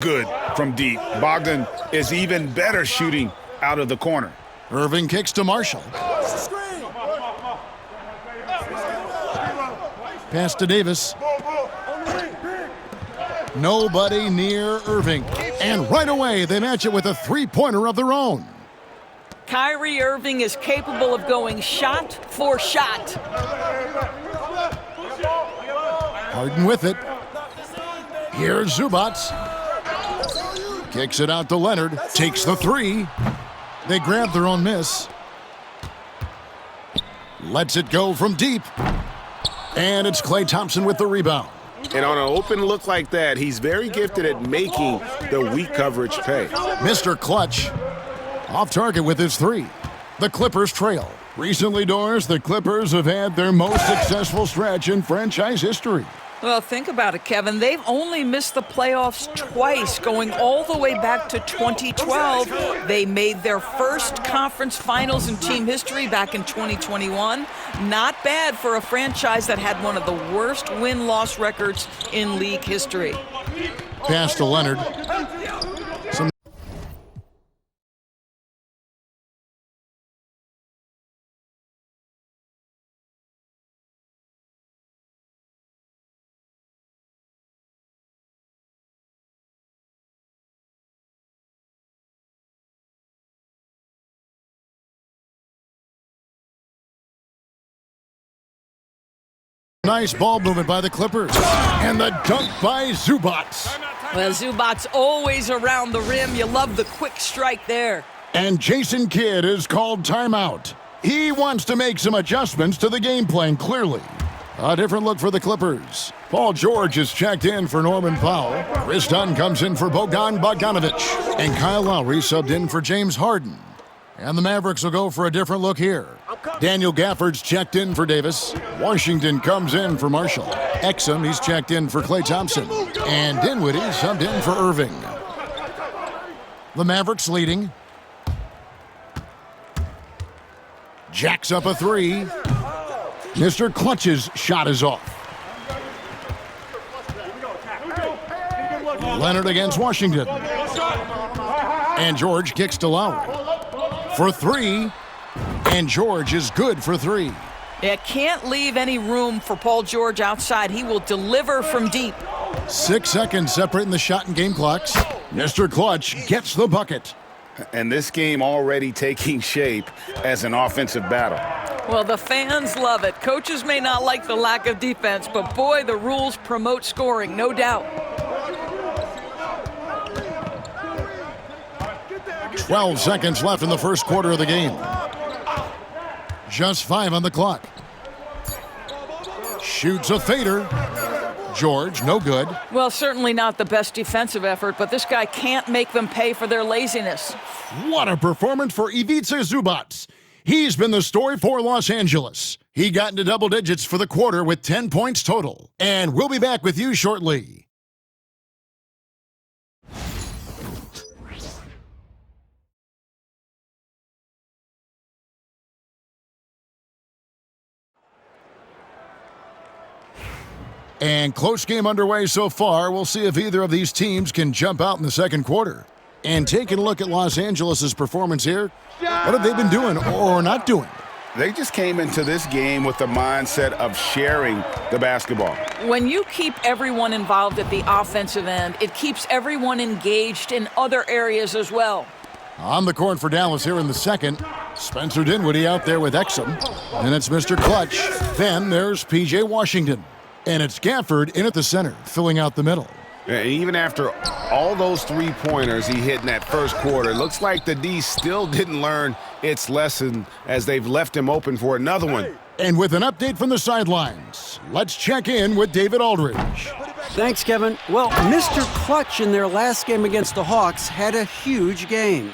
good from deep. Bogdan is even better shooting out of the corner. Irving kicks to Marshall. Pass to Davis. Nobody near Irving. And right away, they match it with a three-pointer of their own. Kyrie Irving is capable of going shot for shot. Harden with it. Here's Zubac. Kicks it out to Leonard. Takes the three. They grab their own miss. Lets it go from deep. And it's Klay Thompson with the rebound. And on an open look like that, he's very gifted at making the weak coverage pay. Mr. Clutch off target with his three. The Clippers trail. Recently, Doris, the Clippers have had their most successful stretch in franchise history. Well, think about it, Kevin. They've only missed the playoffs twice, going all the way back to 2012. They made their first conference finals in team history back in 2021. Not bad for a franchise that had one of the worst win-loss records in league history. Pass to Leonard. Nice ball movement by the Clippers. And the dunk by Zubac. Well, Zubac's always around the rim. You love the quick strike there. And Jason Kidd is called timeout. He wants to make some adjustments to the game plan, clearly. A different look for the Clippers. Paul George is checked in for Norman Powell. Chris Dunn comes in for Bogdan Bogdanovic. And Kyle Lowry subbed in for James Harden. And the Mavericks will go for a different look here. Daniel Gafford's checked in for Davis. Washington comes in for Marshall. Exum, he's checked in for Klay Thompson. And Dinwiddie subbed in for Irving. The Mavericks leading. Jacks up a three. Mr. Clutch's shot is off. Leonard against Washington. And George kicks to Lowry. For three, and George is good for three. Yeah, can't leave any room for Paul George outside. He will deliver from deep. 6 seconds separating the shot and game clocks. Mr. Clutch gets the bucket. And this game already taking shape as an offensive battle. Well, the fans love it. Coaches may not like the lack of defense, but boy, the rules promote scoring, no doubt. 12 seconds left in the first quarter of the game. Just 5 on the clock. Shoots a fader. George, no good. Well, certainly not the best defensive effort, but this guy can't make them pay for their laziness. What a performance for Ivica Zubac. He's been the story for Los Angeles. He got into double digits for the quarter with 10 points total. And we'll be back with you shortly. And close game underway so far. We'll see if either of these teams can jump out in the second quarter. And taking a look at Los Angeles' performance here, what have they been doing or not doing? They just came into this game with the mindset of sharing the basketball. When you keep everyone involved at the offensive end, it keeps everyone engaged in other areas as well. On the court for Dallas here in the second, Spencer Dinwiddie out there with Exum. And it's Mr. Clutch. Then there's P.J. Washington. And it's Gafford in at the center, filling out the middle. And even after all those three-pointers he hit in that first quarter, looks like the D still didn't learn its lesson as they've left him open for another one. And with an update from the sidelines, let's check in with David Aldridge. Thanks, Kevin. Well, Mr. Clutch in their last game against the Hawks had a huge game.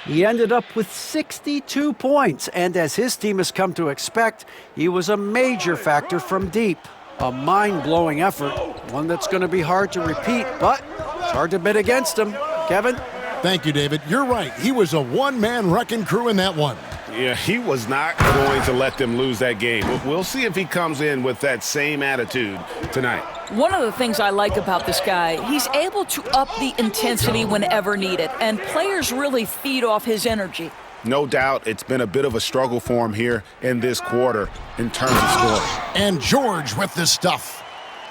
He ended up with 62 points, and as his team has come to expect, he was a major factor from deep. A mind-blowing effort, one that's going to be hard to repeat, but it's hard to bet against him. Kevin? Thank you, David. You're right. He was a one-man wrecking crew in that one. Yeah, he was not going to let them lose that game. We'll see if he comes in with that same attitude tonight. One of the things I like about this guy, he's able to up the intensity whenever needed, and players really feed off his energy. No doubt it's been a bit of a struggle for him here in this quarter in terms of scoring. And George with the stuff.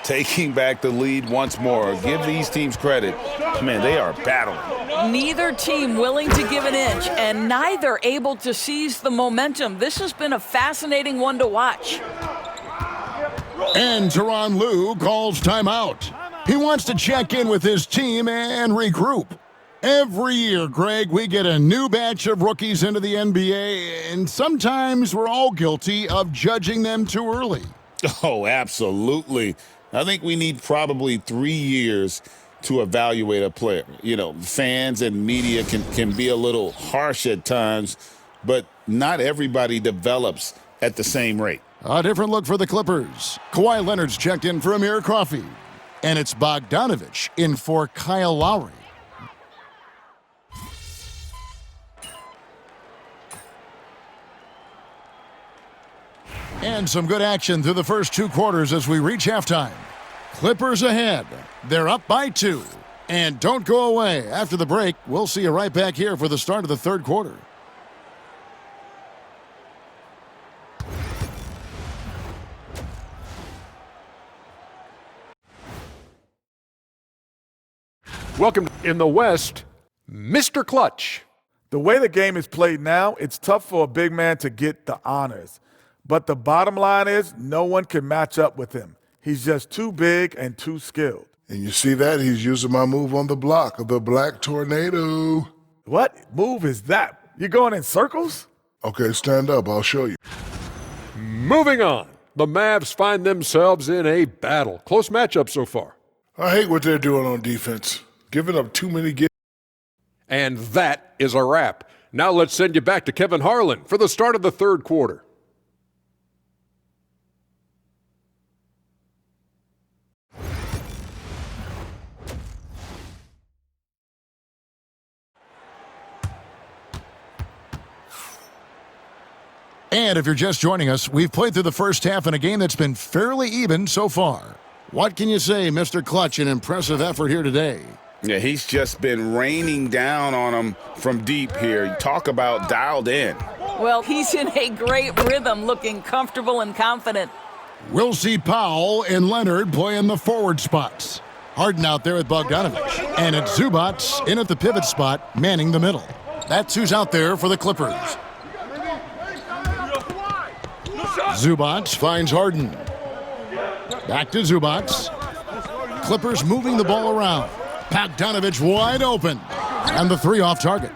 Taking back the lead once more. Give these teams credit. Man, they are battling. Neither team willing to give an inch, and neither able to seize the momentum. This has been a fascinating one to watch. And Tyronn Lue calls timeout. He wants to check in with his team and regroup. Every year, Greg, we get a new batch of rookies into the NBA, and sometimes we're all guilty of judging them too early. Oh, absolutely. I think we need probably 3 years to evaluate a player. You know, fans and media can be a little harsh at times, but not everybody develops at the same rate. A different look for the Clippers. Kawhi Leonard's checked in for Amir Coffey. And it's Bogdanovich in for Kyle Lowry. And some good action through the first 2 quarters as we reach halftime. Clippers ahead. They're up by 2. And don't go away. After the break, we'll see you right back here for the start of the third quarter. Welcome in the West, Mr. Clutch. The way the game is played now, it's tough for a big man to get the honors. But the bottom line is no one can match up with him. He's just too big and too skilled. And you see that? He's using my move on the block of the Black Tornado. What move is that? You going in circles? Okay, stand up. I'll show you. Moving on, the Mavs find themselves in a battle. Close matchup so far. I hate what they're doing on defense. Giving up too many gifts. And that is a wrap. Now let's send you back to Kevin Harlan for the start of the third quarter. And if you're just joining us, we've played through the first half in a game that's been fairly even so far. What can you say, Mr. Clutch? An impressive effort here today. Yeah, he's just been raining down on them from deep here. You talk about dialed in. Well, he's in a great rhythm, looking comfortable and confident. We'll see Powell and Leonard play in the forward spots. Harden out there with Bogdanovich. And it's Zubac in at the pivot spot, manning the middle. That's who's out there for the Clippers. Zubac finds Harden. Back to Zubac. Clippers moving the ball around. Bogdanovich wide open. And the 3 off target.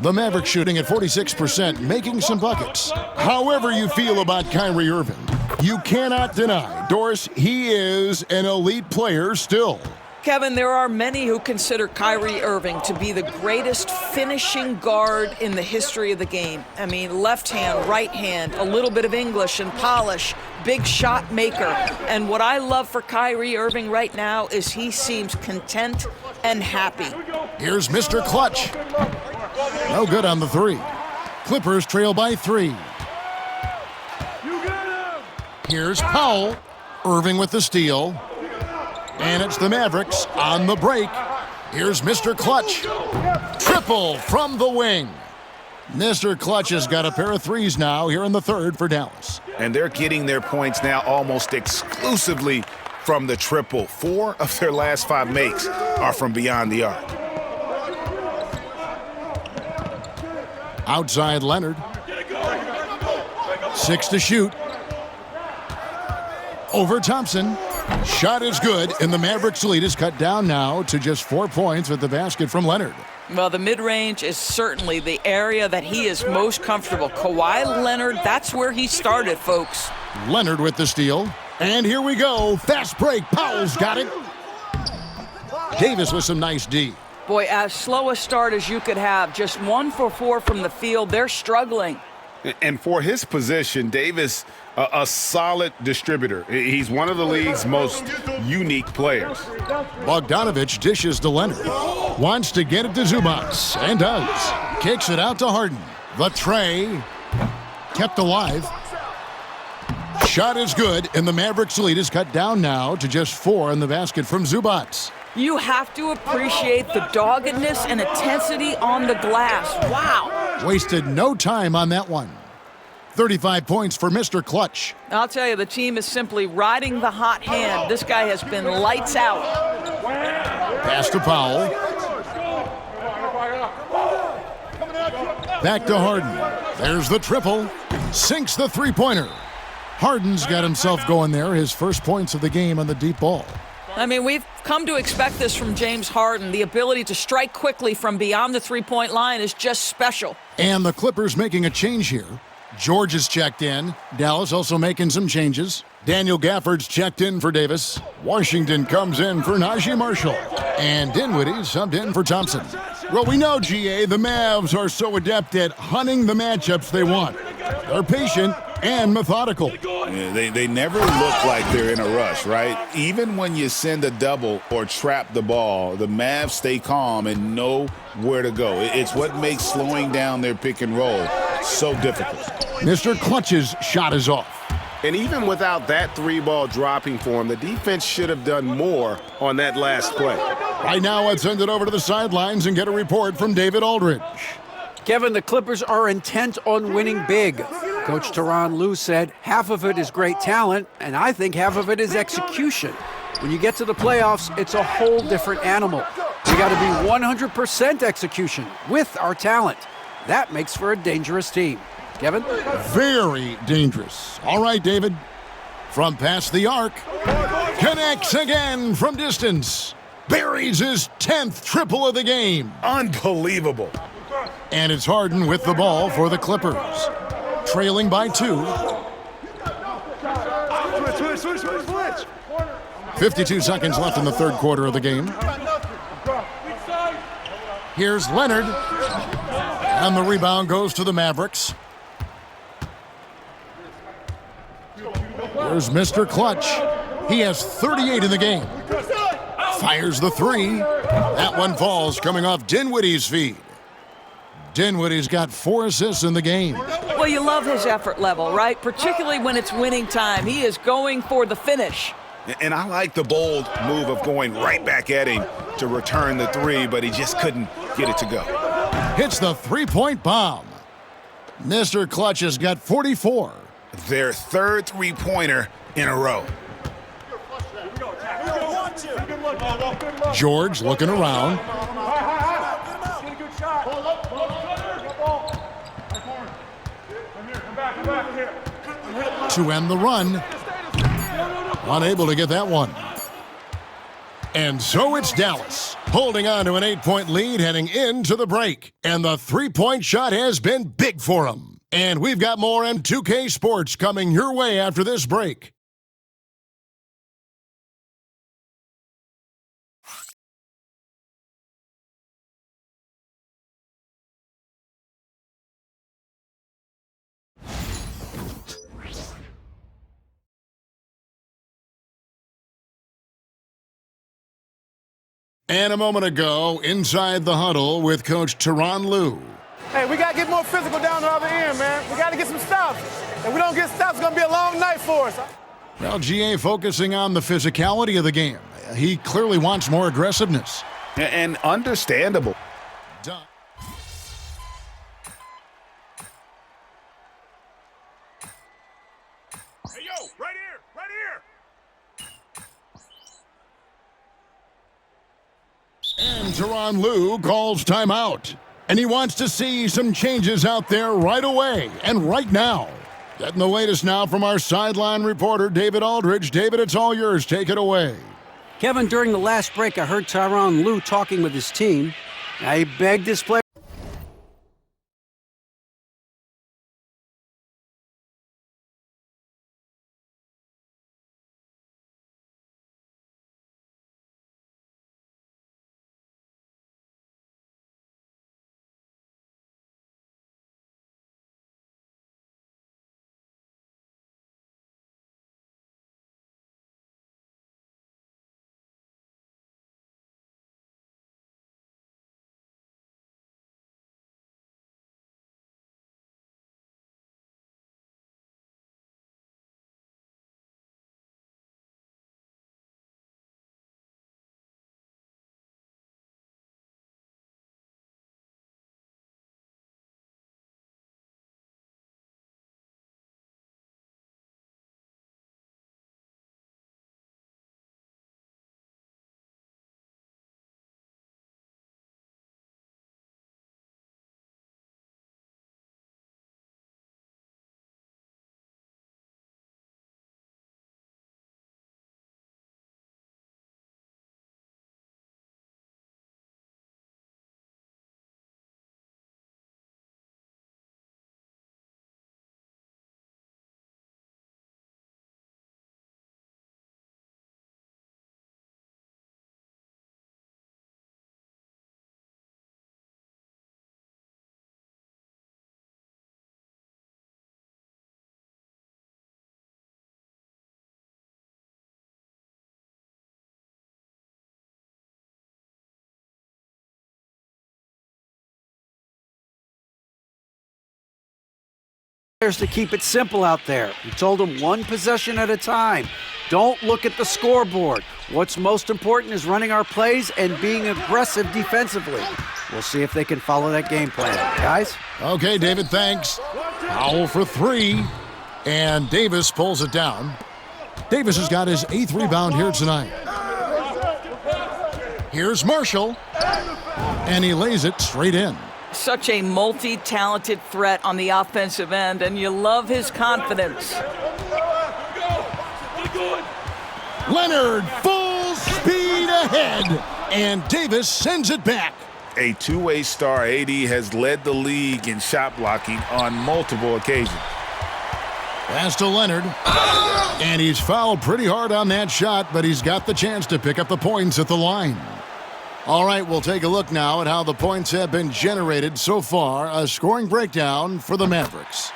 The Mavericks shooting at 46%, making some buckets. However you feel about Kyrie Irving, you cannot deny, Doris, he is an elite player still. Kevin, there are many who consider Kyrie Irving to be the greatest finishing guard in the history of the game. I mean, left hand, right hand, a little bit of English and polish, big shot maker. And what I love for Kyrie Irving right now is he seems content and happy. Here's Mr. Clutch. No good on the 3. Clippers trail by 3. Here's Powell. Irving with the steal. And it's the Mavericks on the break. Here's Mr. Clutch. Triple from the wing. Mr. Clutch has got a pair of 3s now here in the third for Dallas. And they're getting their points now almost exclusively from the triple. 4 of their last 5 makes are from beyond the arc. Outside Leonard. 6 to shoot. Over Thompson. Shot is good, and the Mavericks' lead is cut down now to just 4 points with the basket from Leonard. Well, the mid-range is certainly the area that he is most comfortable. Kawhi Leonard, that's where he started, folks. Leonard with the steal. And here we go. Fast break. Powell's got it. Davis with some nice D. Boy, as slow a start as you could have. Just 1 for 4 from the field. They're struggling. And for his position, Davis, a solid distributor. He's one of the league's most unique players. Bogdanovich dishes to Leonard. Wants to get it to Zubac, and does. Kicks it out to Harden. The tray kept alive. Shot is good, and the Mavericks' lead is cut down now to just 4 in the basket from Zubats. You have to appreciate the doggedness and intensity on the glass. Wow. Wasted no time on that one. 35 points for Mr. Clutch. I'll tell you, the team is simply riding the hot hand. This guy has been lights out. Pass to Powell. Back to Harden. There's the triple. Sinks the three-pointer. Harden's got himself going there, his first points of the game on the deep ball. I mean, we've come to expect this from James Harden. The ability to strike quickly from beyond the three-point line is just special. And the Clippers making a change here. George is checked in. Dallas also making some changes. Daniel Gafford's checked in for Davis. Washington comes in for Najee Marshall. And Dinwiddie subbed in for Thompson. Well, we know, GA, the Mavs are so adept at hunting the matchups they want. They're patient and methodical. Yeah, they never look like they're in a rush, right? Even when you send a double or trap the ball, the Mavs stay calm and know where to go. It's what makes slowing down their pick and roll so difficult. Mr. Clutch's shot is off. And even without that three-ball dropping for him, the defense should have done more on that last play. Right now, let's send it over to the sidelines and get a report from David Aldridge. Kevin, the Clippers are intent on winning big. Coach Tyronn Lue said half of it is great talent, and I think half of it is execution. When you get to the playoffs, it's a whole different animal. We got to be 100% execution with our talent. That makes for a dangerous team. Kevin? Very dangerous. All right, David. From past the arc. Connects again from distance. Buries his 10th triple of the game. Unbelievable. And it's Harden with the ball for the Clippers. Trailing by 2. 52 seconds left in the third quarter of the game. Here's Leonard. And the rebound goes to the Mavericks. There's Mr. Clutch. He has 38 in the game. Fires the three. That one falls coming off Dinwiddie's feed. Dinwiddie's got 4 assists in the game. Well, you love his effort level, right? Particularly when it's winning time. He is going for the finish. And I like the bold move of going right back at him to return the three, but he just couldn't get it to go. Hits the three-point bomb. Mr. Clutch has got 44. Their third three-pointer in a row. George looking around. To end the run. Unable to get that one. And so it's Dallas, holding on to an 8-point lead heading into the break. And the three-point shot has been big for them. And we've got more M2K Sports coming your way after this break. And a moment ago, inside the huddle with Coach Tyronn Lue. Hey, we got to get more physical down the other end, man. We got to get some stops. If we don't get stops, it's going to be a long night for us. Well, GA focusing on the physicality of the game. He clearly wants more aggressiveness. And understandable. Done. Hey, yo, right here, right here. And Tyronn Lue calls timeout. And he wants to see some changes out there right away and right now. Getting the latest now from our sideline reporter, David Aldridge. David, it's all yours. Take it away. Kevin, during the last break, I heard Tyronn Lue talking with his team. He begged his players To keep it simple out there. He told them one possession at a time. Don't look at the scoreboard. What's most important is running our plays and being aggressive defensively. We'll see if they can follow that game plan. Guys? Okay, David, thanks. Powell for 3, and Davis pulls it down. Davis has got his 8th rebound here tonight. Here's Marshall, and he lays it straight in. Such a multi-talented threat on the offensive end, and you love his confidence. Leonard full speed ahead, and Davis sends it back. A two-way star, AD has led the league in shot blocking on multiple occasions. Pass to Leonard, and he's fouled pretty hard on that shot, but he's got the chance to pick up the points at the line. All right, we'll take a look now at how the points have been generated so far. A scoring breakdown for the Mavericks.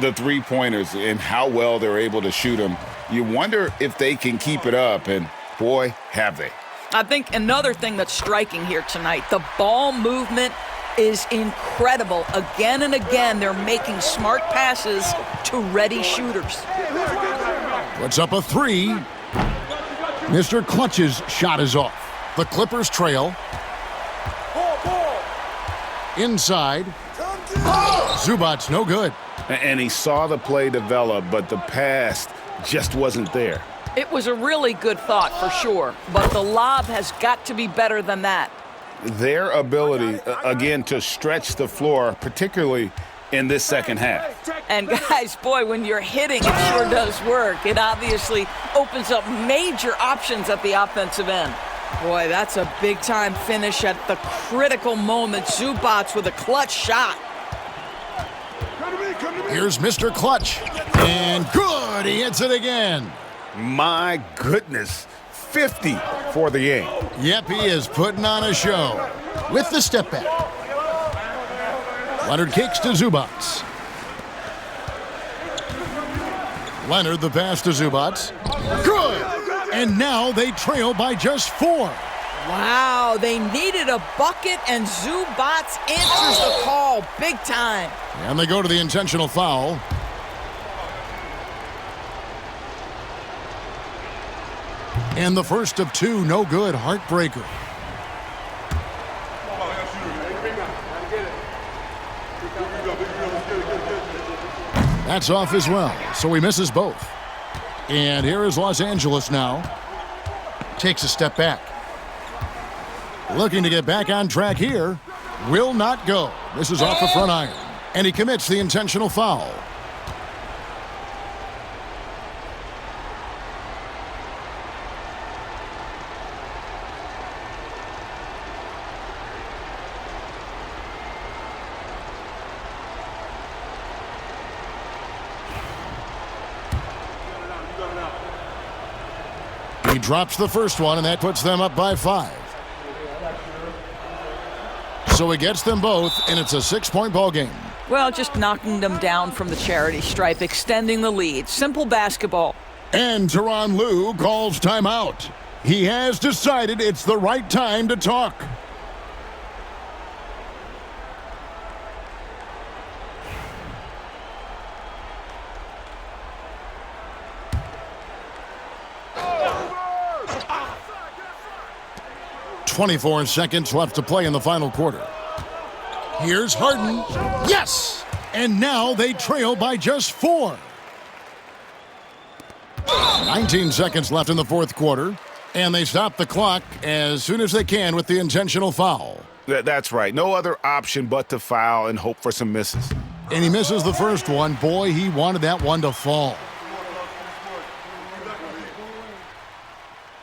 The three-pointers and how well they're able to shoot them. You wonder if they can keep it up, and boy, have they. I think another thing that's striking here tonight, the ball movement is incredible. Again and again, they're making smart passes to ready shooters. Puts up a 3. Mr. Clutch's shot is off. The Clippers trail. Inside. Zubac's no good. And he saw the play develop, but the pass just wasn't there. It was a really good thought for sure, but the lob has got to be better than that. Their ability, again, to stretch the floor, particularly in this second half. And guys, boy, when you're hitting, it sure does work. It obviously opens up major options at the offensive end. Boy, that's a big-time finish at the critical moment. Zubac with a clutch shot. Here's Mr. Clutch. And good, he hits it again. My goodness, 50 for the game. Yep, he is putting on a show with the step back. Leonard kicks to Zubac. Leonard the pass to Zubac. Good! And now they trail by just 4. Wow, they needed a bucket, and Zubac answers the call big time. And they go to the intentional foul. And the first of 2, no good, heartbreaker. That's off as well, so he misses both. And here is Los Angeles now. Takes a step back. Looking to get back on track here. Will not go. This is off the front iron. And he commits the intentional foul. He drops the first one, and that puts them up by 5. So he gets them both, and it's a 6-point ball game. Well, just knocking them down from the charity stripe, extending the lead. Simple basketball. And Tyronn Lue calls timeout. He has decided it's the right time to talk. .24 seconds left to play in the final quarter. Here's Harden. Yes! And now they trail by just 4. 19 seconds left in the fourth quarter. And they stop the clock as soon as they can with the intentional foul. That's right. No other option but to foul and hope for some misses. And he misses the first one. Boy, he wanted that one to fall.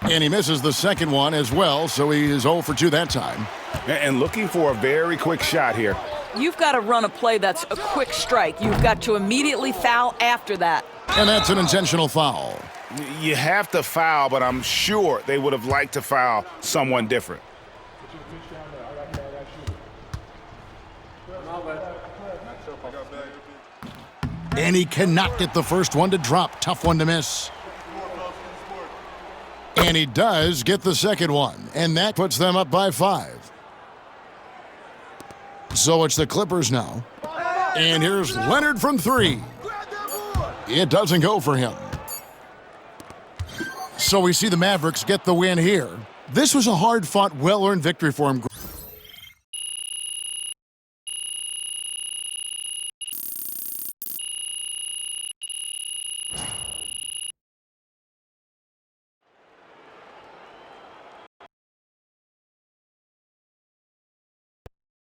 And he misses the second one as well, so he is 0 for 2 that time. And looking for a very quick shot here. You've got to run a play that's a quick strike. You've got to immediately foul after that. And that's an intentional foul. You have to foul, but I'm sure they would have liked to foul someone different. And he cannot get the first one to drop. Tough one to miss. And he does get the second one, and that puts them up by 5. So it's the Clippers now. And here's Leonard from 3. It doesn't go for him. So we see the Mavericks get the win here. This was a hard-fought, well-earned victory for him.